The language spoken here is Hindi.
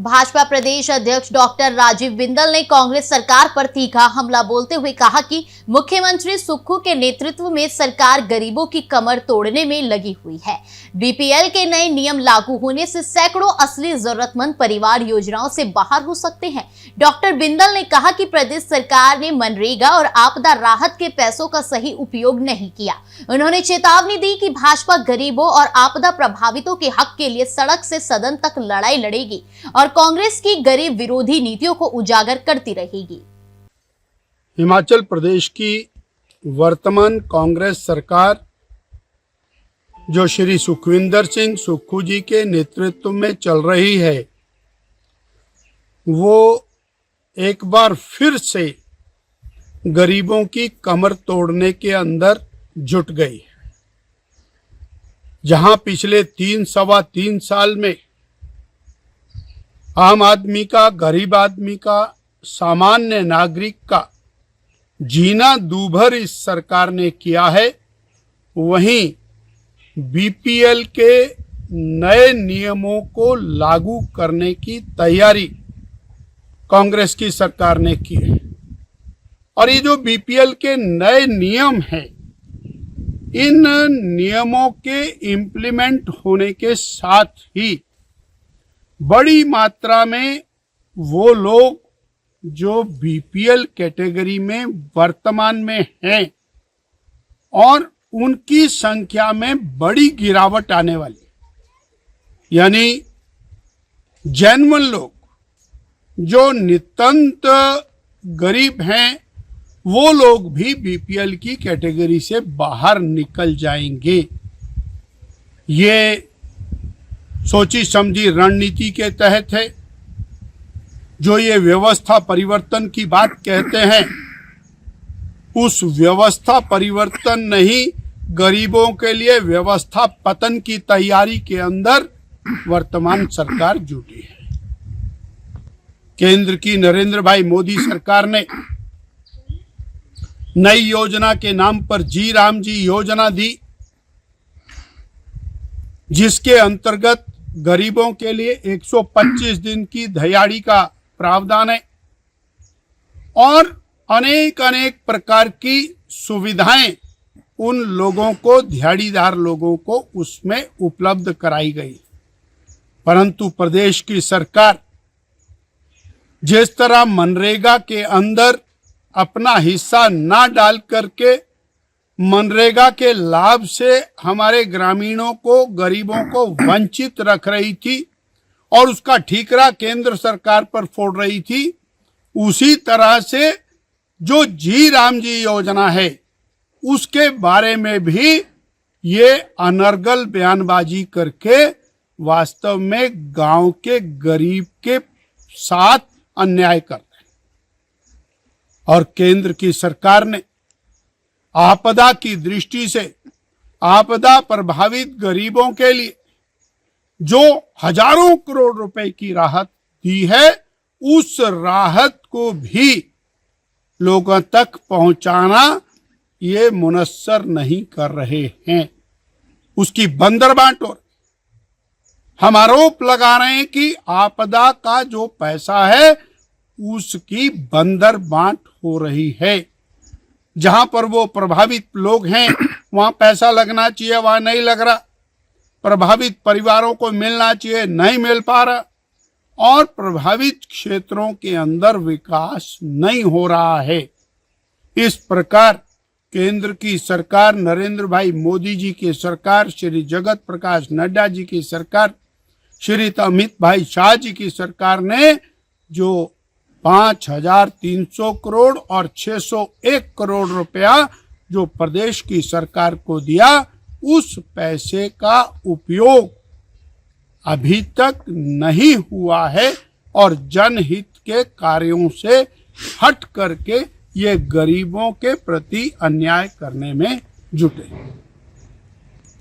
भाजपा प्रदेश अध्यक्ष डॉक्टर राजीव बिंदल ने कांग्रेस सरकार पर तीखा हमला बोलते हुए कहा कि मुख्यमंत्री सुक्खू के नेतृत्व में सरकार गरीबों की कमर तोड़ने में लगी हुई है। बीपीएल के नए नियम लागू होने से सैकड़ों असली जरूरतमंद परिवार योजनाओं से बाहर हो सकते हैं। डॉक्टर बिंदल ने कहा कि प्रदेश सरकार ने मनरेगा और आपदा राहत के पैसों का सही उपयोग नहीं किया। उन्होंने चेतावनी दी कि भाजपा गरीबों और आपदा प्रभावितों के हक के लिए सड़क से सदन तक लड़ाई लड़ेगी और कांग्रेस की गरीब विरोधी नीतियों को उजागर करती रहेगी। हिमाचल प्रदेश की वर्तमान कांग्रेस सरकार जो श्री सुखविंदर सिंह सुक्खू जी के नेतृत्व में चल रही है, वो एक बार फिर से गरीबों की कमर तोड़ने के अंदर जुट गई। जहां पिछले सवा तीन साल में आम आदमी का, गरीब आदमी का, सामान्य नागरिक का जीना दूभर इस सरकार ने किया है, वहीं बीपीएल के नए नियमों को लागू करने की तैयारी कांग्रेस की सरकार ने की है। और ये जो बीपीएल के नए नियम हैं, इन नियमों के इम्प्लीमेंट होने के साथ ही बड़ी मात्रा में वो लोग जो बीपीएल कैटेगरी में वर्तमान में हैं और उनकी संख्या में बड़ी गिरावट आने वाली, यानी जेन्युइन लोग जो नितांत गरीब हैं, वो लोग भी बीपीएल की कैटेगरी से बाहर निकल जाएंगे। ये सोची समझी रणनीति के तहत है। जो ये व्यवस्था परिवर्तन की बात कहते हैं, उस व्यवस्था परिवर्तन नहीं, गरीबों के लिए व्यवस्था पतन की तैयारी के अंदर वर्तमान सरकार जुटी है। केंद्र की नरेंद्र भाई मोदी सरकार ने नई योजना के नाम पर जी राम जी योजना दी, जिसके अंतर्गत गरीबों के लिए 125 दिन की दिहाड़ी का प्रावधान है और अनेक प्रकार की सुविधाएं उन लोगों को, दिहाड़ीदार लोगों को उसमें उपलब्ध कराई गई। परंतु प्रदेश की सरकार जिस तरह मनरेगा के अंदर अपना हिस्सा ना डाल करके मनरेगा के लाभ से हमारे ग्रामीणों को, गरीबों को वंचित रख रही थी और उसका ठीकरा केंद्र सरकार पर फोड़ रही थी, उसी तरह से जो जी राम जी योजना है उसके बारे में भी ये अनर्गल बयानबाजी करके वास्तव में गांव के गरीब के साथ अन्याय कर रहे हैं। और केंद्र की सरकार ने आपदा की दृष्टि से आपदा प्रभावित गरीबों के लिए जो हजारों करोड़ रुपए की राहत दी है, उस राहत को भी लोगों तक पहुंचाना ये मुनस्सर नहीं कर रहे हैं। उसकी बंदर बांट और हम आरोप लगा रहे हैं कि आपदा का जो पैसा है उसकी बंदर बांट हो रही है। जहां पर वो प्रभावित लोग हैं वहां पैसा लगना चाहिए, वहां नहीं लग रहा। प्रभावित परिवारों को मिलना चाहिए, नहीं मिल पा रहा। और प्रभावित क्षेत्रों के अंदर विकास नहीं हो रहा है। इस प्रकार केंद्र की सरकार, नरेंद्र भाई मोदी जी की सरकार, श्री जगत प्रकाश नड्डा जी की सरकार, श्री अमित भाई शाह जी की सरकार ने जो 5,300 करोड़ और 601 करोड़ रुपया जो प्रदेश की सरकार को दिया, उस पैसे का उपयोग अभी तक नहीं हुआ है और जनहित के कार्यों से हट करके ये गरीबों के प्रति अन्याय करने में जुटे।